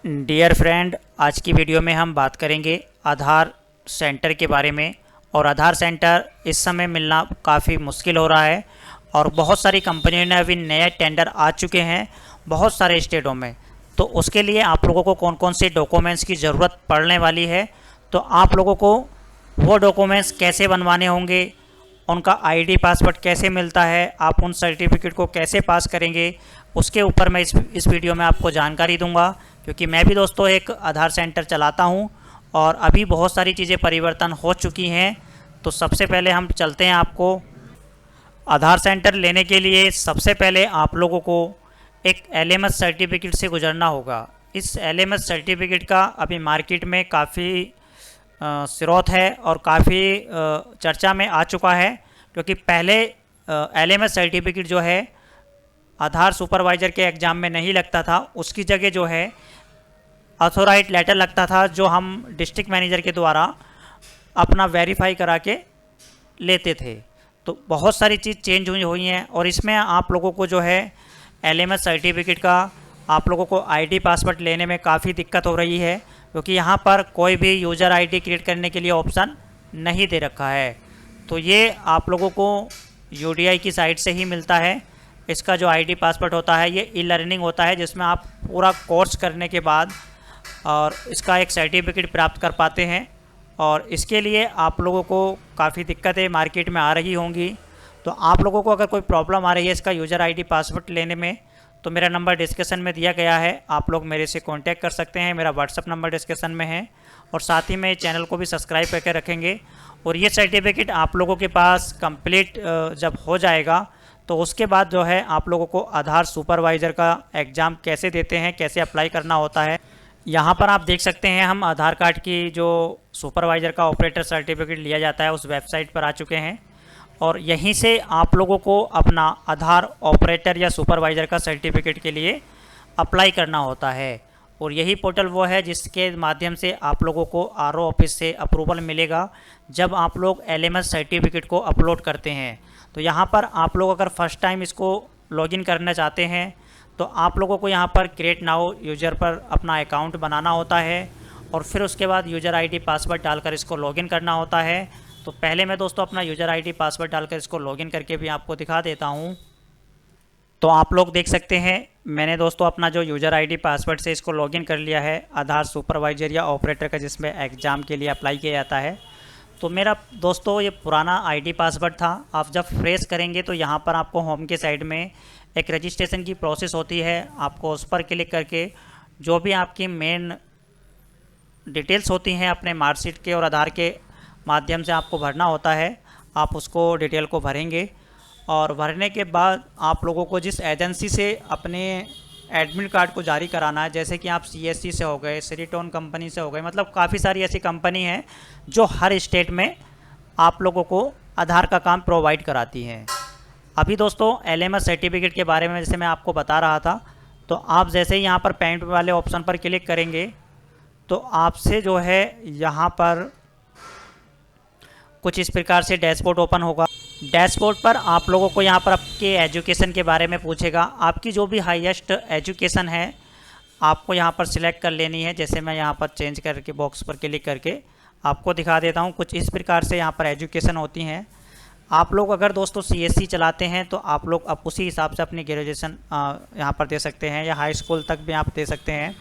Dear friend, आज की video में हम बात करेंगे आधार सेंटर के बारे में। और आधार सेंटर इस समय मिलना काफ़ी मुश्किल हो रहा है और बहुत सारी कंपनियों ने अभी नए टेंडर आ चुके हैं बहुत सारे स्टेटों में। तो उसके लिए आप लोगों को कौन कौन से डॉक्यूमेंट्स की ज़रूरत पड़ने वाली है, तो आप लोगों को वो डॉक्यूमेंट्स कैसे बनवाने होंगे, उनका आईडी पासवर्ड कैसे मिलता है, आप उन सर्टिफिकेट को कैसे पास करेंगे, उसके ऊपर मैं इस वीडियो में आपको जानकारी दूंगा। क्योंकि मैं भी दोस्तों एक आधार सेंटर चलाता हूं और अभी बहुत सारी चीज़ें परिवर्तन हो चुकी हैं। तो सबसे पहले हम चलते हैं, आपको आधार सेंटर लेने के लिए सबसे पहले आप लोगों को एक एलएमएस सर्टिफिकेट से गुजरना होगा। इस एलएमएस सर्टिफिकेट का अभी मार्केट में काफ़ी स्रोत है और काफ़ी चर्चा में आ चुका है। क्योंकि पहले एलएमएस सर्टिफिकेट जो है आधार सुपरवाइज़र के एग्ज़ाम में नहीं लगता था, उसकी जगह जो है अथोराइज लेटर लगता था, जो हम डिस्ट्रिक्ट मैनेजर के द्वारा अपना वेरीफाई करा के लेते थे। तो बहुत सारी चीज़ चेंज हुई हैं और इसमें आप लोगों को जो है एलएमएस सर्टिफिकेट का आप लोगों को आईडी पासवर्ड लेने में काफ़ी दिक्कत हो रही है। क्योंकि यहाँ पर कोई भी यूज़र आईडी क्रिएट करने के लिए ऑप्शन नहीं दे रखा है। तो ये आप लोगों को यूडीआई की साइट से ही मिलता है। इसका जो आईडी पासवर्ड होता है ये ई लर्निंग होता है, जिसमें आप पूरा कोर्स करने के बाद और इसका एक सर्टिफिकेट प्राप्त कर पाते हैं। और इसके लिए आप लोगों को काफ़ी दिक्कतें मार्केट में आ रही होंगी। तो आप लोगों को अगर कोई प्रॉब्लम आ रही है इसका यूज़र आईडी पासवर्ड लेने में, तो मेरा नंबर डिस्क्रिप्शन में दिया गया है, आप लोग मेरे से कांटेक्ट कर सकते हैं। मेरा व्हाट्सअप नंबर डिस्क्रिप्शन में है और साथ ही में चैनल को भी सब्सक्राइब करके रखेंगे। और ये सर्टिफिकेट आप लोगों के पास कंप्लीट जब हो जाएगा तो उसके बाद जो है आप लोगों को आधार सुपरवाइज़र का एग्ज़ाम कैसे देते हैं, कैसे अप्लाई करना होता है। यहाँ पर आप देख सकते हैं हम आधार कार्ड की जो सुपरवाइज़र का ऑपरेटर सर्टिफिकेट लिया जाता है उस वेबसाइट पर आ चुके हैं। और यहीं से आप लोगों को अपना आधार ऑपरेटर या सुपरवाइज़र का सर्टिफिकेट के लिए अप्लाई करना होता है। और यही पोर्टल वो है जिसके माध्यम से आप लोगों को आरओ ऑफिस से अप्रूवल मिलेगा जब आप लोग एलएमएस सर्टिफिकेट को अपलोड करते हैं। तो यहाँ पर आप लोग अगर फर्स्ट टाइम इसको लॉगिन करना चाहते हैं तो आप लोगों को यहाँ पर क्रिएट नाउ यूज़र पर अपना अकाउंट बनाना होता है और फिर उसके बाद यूज़र आईडी पासवर्ड डालकर इसको लॉगिन करना होता है। तो पहले मैं दोस्तों अपना यूज़र आईडी पासवर्ड डालकर इसको लॉगिन करके भी आपको दिखा देता हूँ। तो आप लोग देख सकते हैं मैंने दोस्तों अपना जो यूज़र आईडी पासवर्ड से इसको लॉगिन कर लिया है आधार सुपरवाइज़र या ऑपरेटर का, जिसमें एग्ज़ाम के लिए अप्लाई किया जाता है। तो मेरा दोस्तों ये पुराना आईडी पासवर्ड था। आप जब फ्रेश करेंगे तो यहाँ पर आपको होम के साइड में एक रजिस्ट्रेशन की प्रोसेस होती है, आपको उस पर क्लिक करके जो भी आपकी मेन डिटेल्स होती हैं अपने मार्कशीट के और आधार के माध्यम से आपको भरना होता है। आप उसको डिटेल को भरेंगे और भरने के बाद आप लोगों को जिस एजेंसी से अपने एडमिट कार्ड को जारी कराना है, जैसे कि आप सीएससी से हो गए, सिरिटोन कंपनी से हो गए, मतलब काफ़ी सारी ऐसी कंपनी हैं जो हर स्टेट में आप लोगों को आधार का काम प्रोवाइड कराती हैं। अभी दोस्तों एलएमएस सर्टिफिकेट के बारे में जैसे मैं आपको बता रहा था, तो आप जैसे ही यहाँ पर पेमेंट वाले ऑप्शन पर क्लिक करेंगे तो आपसे जो है यहाँ पर कुछ इस प्रकार से डैशबोर्ड ओपन होगा। डैशबोर्ड पर आप लोगों को यहाँ पर आपके एजुकेशन के बारे में पूछेगा। आपकी जो भी हाईएस्ट एजुकेशन है आपको यहाँ पर सिलेक्ट कर लेनी है। जैसे मैं यहाँ पर चेंज करके बॉक्स पर क्लिक करके आपको दिखा देता हूँ, कुछ इस प्रकार से यहाँ पर एजुकेशन होती हैं। आप लोग अगर दोस्तों सीएससी चलाते हैं तो आप लोग अब उसी हिसाब से अपनी ग्रेजुएशन यहाँ पर दे सकते हैं या हाई स्कूल तक भी आप दे सकते हैं।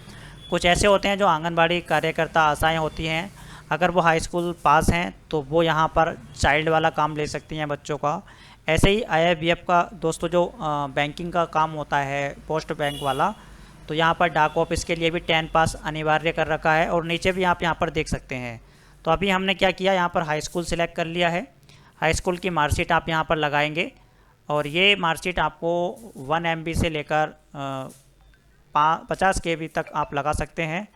कुछ ऐसे होते हैं जो आंगनबाड़ी कार्यकर्ता आशाएँ होती हैं, अगर वो हाई स्कूल पास हैं तो वो यहाँ पर चाइल्ड वाला काम ले सकती हैं बच्चों का। ऐसे ही आईआईबीएफ का दोस्तों जो बैंकिंग का काम होता है पोस्ट बैंक वाला, तो यहाँ पर डाक ऑफिस के लिए भी 10 पास अनिवार्य कर रखा है। और नीचे भी आप यहाँ पर देख सकते हैं। तो अभी हमने क्या किया, यहाँ पर हाई स्कूल सिलेक्ट कर लिया है। हाई स्कूल की मार्कशीट आप यहाँ पर लगाएंगे और ये मार्कशीट आपको 1 MB से लेकर 50 KB तक आप लगा सकते हैं।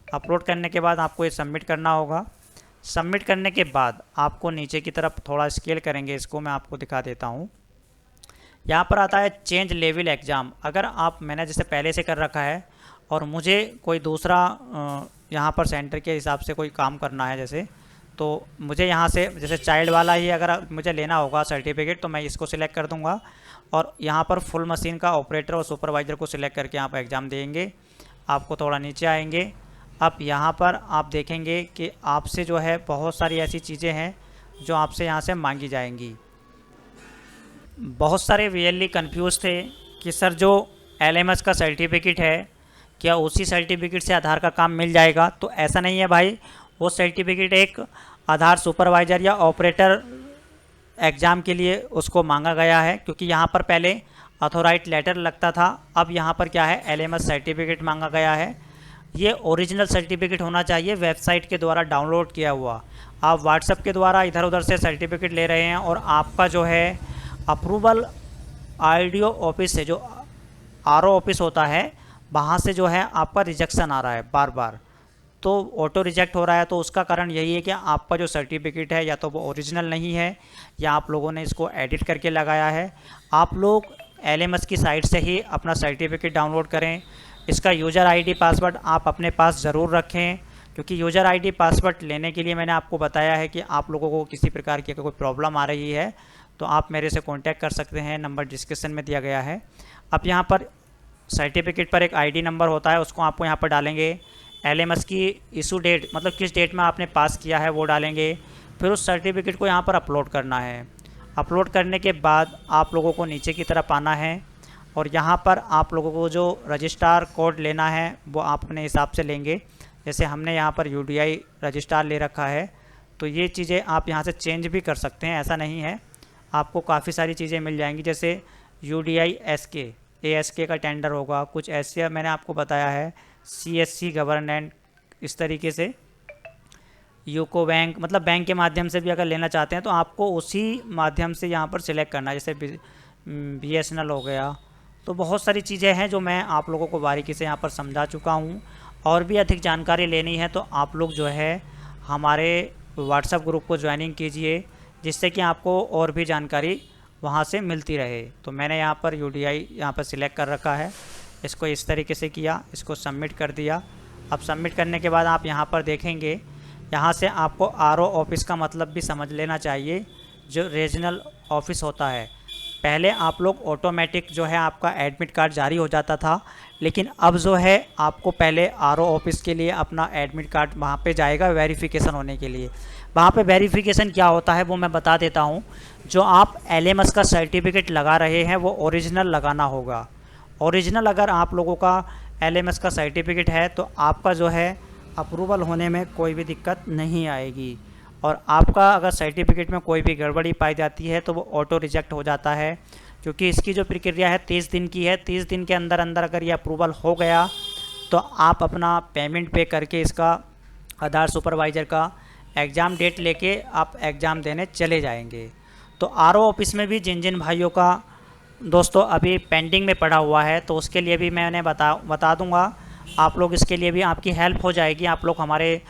अपलोड करने के बाद आपको ये सबमिट करना होगा। सबमिट करने के बाद आपको नीचे की तरफ थोड़ा स्केल करेंगे, इसको मैं आपको दिखा देता हूँ। यहाँ पर आता है चेंज लेवल एग्ज़ाम। अगर आप मैंने जैसे पहले से कर रखा है और मुझे कोई दूसरा यहाँ पर सेंटर के हिसाब से कोई काम करना है, जैसे तो मुझे यहाँ से जैसे चाइल्ड वाला ही अगर मुझे लेना होगा सर्टिफिकेट तो मैं इसको सिलेक्ट कर दूँगा और यहाँ पर फुल मशीन का ऑपरेटर और सुपरवाइज़र को सिलेक्ट करके आप एग्ज़ाम देंगे। आपको थोड़ा नीचे आएंगे। अब यहाँ पर आप देखेंगे कि आपसे जो है बहुत सारी ऐसी चीज़ें हैं जो आपसे यहाँ से मांगी जाएंगी। बहुत सारे वीएलई कंफ्यूज थे कि सर जो एलएमएस का सर्टिफिकेट है क्या उसी सर्टिफिकेट से आधार का काम मिल जाएगा। तो ऐसा नहीं है भाई, वो सर्टिफिकेट एक आधार सुपरवाइज़र या ऑपरेटर एग्ज़ाम के लिए उसको मांगा गया है, क्योंकि यहाँ पर पहले अथोराइज लेटर लगता था, अब यहाँ पर क्या है एलएमएस सर्टिफिकेट मांगा गया है। ये ओरिजिनल सर्टिफिकेट होना चाहिए, वेबसाइट के द्वारा डाउनलोड किया हुआ। आप व्हाट्सएप के द्वारा इधर उधर से सर्टिफिकेट ले रहे हैं और आपका जो है अप्रूवल आरडीओ ऑफिस से, जो आरओ ऑफिस होता है, वहाँ से जो है आपका रिजेक्शन आ रहा है बार बार, तो ऑटो रिजेक्ट हो रहा है। तो उसका कारण यही है कि आपका जो सर्टिफिकेट है या तो वो ओरिजिनल नहीं है या आप लोगों ने इसको एडिट करके लगाया है। आप लोग एलएमएस की साइट से ही अपना सर्टिफिकेट डाउनलोड करें। इसका यूज़र आईडी पासवर्ड आप अपने पास ज़रूर रखें, क्योंकि यूज़र आईडी पासवर्ड लेने के लिए मैंने आपको बताया है कि आप लोगों को किसी प्रकार की अगर कोई प्रॉब्लम आ रही है तो आप मेरे से कांटेक्ट कर सकते हैं, नंबर डिस्क्रिप्शन में दिया गया है। अब यहाँ पर सर्टिफिकेट पर एक आईडी नंबर होता है, उसको आपको यहाँ पर डालेंगे। एलएमएस की इशू डेट, मतलब किस डेट में आपने पास किया है वो डालेंगे। फिर उस सर्टिफिकेट को यहाँ पर अपलोड करना है। अपलोड करने के बाद आप लोगों को नीचे की तरफ आना है और यहाँ पर आप लोगों को जो रजिस्ट्रार कोड लेना है वो आप अपने हिसाब से लेंगे। जैसे हमने यहाँ पर यूडीआई रजिस्ट्रार ले रखा है, तो ये चीज़ें आप यहाँ से चेंज भी कर सकते हैं, ऐसा नहीं है। आपको काफ़ी सारी चीज़ें मिल जाएंगी, जैसे यूडीआई एसके, एएसके का टेंडर होगा, कुछ ऐसे मैंने आपको बताया है, सीएससी गवर्नेंट, इस तरीके से यूको बैंक, मतलब बैंक के माध्यम से भी अगर लेना चाहते हैं तो आपको उसी माध्यम से यहाँ पर सिलेक्ट करना है। जैसे बीएसएनएल हो गया। तो बहुत सारी चीज़ें हैं जो मैं आप लोगों को बारीकी से यहाँ पर समझा चुका हूँ। और भी अधिक जानकारी लेनी है तो आप लोग जो है हमारे व्हाट्सएप ग्रुप को ज्वाइनिंग कीजिए, जिससे कि आपको और भी जानकारी वहाँ से मिलती रहे। तो मैंने यहाँ पर यूडीआई यहाँ पर सिलेक्ट कर रखा है, इसको इस तरीके से किया, इसको सबमिट कर दिया। अब सबमिट करने के बाद आप यहाँ पर देखेंगे, यहाँ से आपको आरओ ऑफिस का मतलब भी समझ लेना चाहिए, जो रीजनल ऑफिस होता है। पहले आप लोग ऑटोमेटिक जो है आपका एडमिट कार्ड जारी हो जाता था, लेकिन अब जो है आपको पहले आरओ ऑफिस के लिए अपना एडमिट कार्ड वहाँ पे जाएगा वेरिफिकेशन होने के लिए। वहाँ पे वेरिफिकेशन क्या होता है वो मैं बता देता हूँ। जो आप एलएमएस का सर्टिफिकेट लगा रहे हैं वो ओरिजिनल लगाना होगा। ओरिजिनल अगर आप लोगों का एलएमएस का सर्टिफिकेट है तो आपका जो है अप्रूवल होने में कोई भी दिक्कत नहीं आएगी। और आपका अगर सर्टिफिकेट में कोई भी गड़बड़ी पाई जाती है तो वो ऑटो रिजेक्ट हो जाता है, क्योंकि इसकी जो प्रक्रिया है 30 दिन की है। 30 दिन के अंदर अंदर अगर ये अप्रूवल हो गया तो आप अपना पेमेंट पे करके इसका आधार सुपरवाइज़र का एग्ज़ाम डेट लेके आप एग्ज़ाम देने चले जाएंगे। तो आरओ ऑफिस में भी जिन जिन भाइयों का दोस्तों अभी पेंडिंग में पड़ा हुआ है तो उसके लिए भी मैंने बता दूंगा। आप लोग इसके लिए भी आपकी हेल्प हो जाएगी। आप लोग हमारे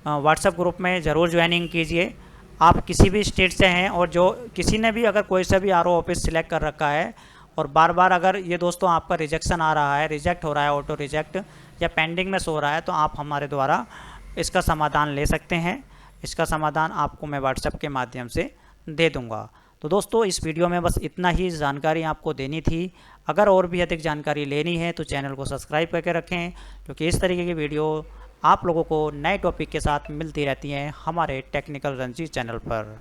व्हाट्सएप ग्रुप में ज़रूर ज्वाइनिंग कीजिए। आप किसी भी स्टेट से हैं और जो किसी ने भी अगर कोई सा भी आरओ ऑफिस सिलेक्ट कर रखा है और बार बार अगर ये दोस्तों आपका रिजेक्शन आ रहा है, रिजेक्ट हो रहा है, ऑटो रिजेक्ट या पेंडिंग में सो रहा है, तो आप हमारे द्वारा इसका समाधान ले सकते हैं। इसका समाधान आपको मैं व्हाट्सएप के माध्यम से दे दूँगा। तो दोस्तों इस वीडियो में बस इतना ही जानकारी आपको देनी थी। अगर और भी अधिक जानकारी लेनी है तो चैनल को सब्सक्राइब करके रखें, क्योंकि इस तरीके की वीडियो आप लोगों को नए टॉपिक के साथ मिलती रहती हैं हमारे टेक्निकल रंजी चैनल पर।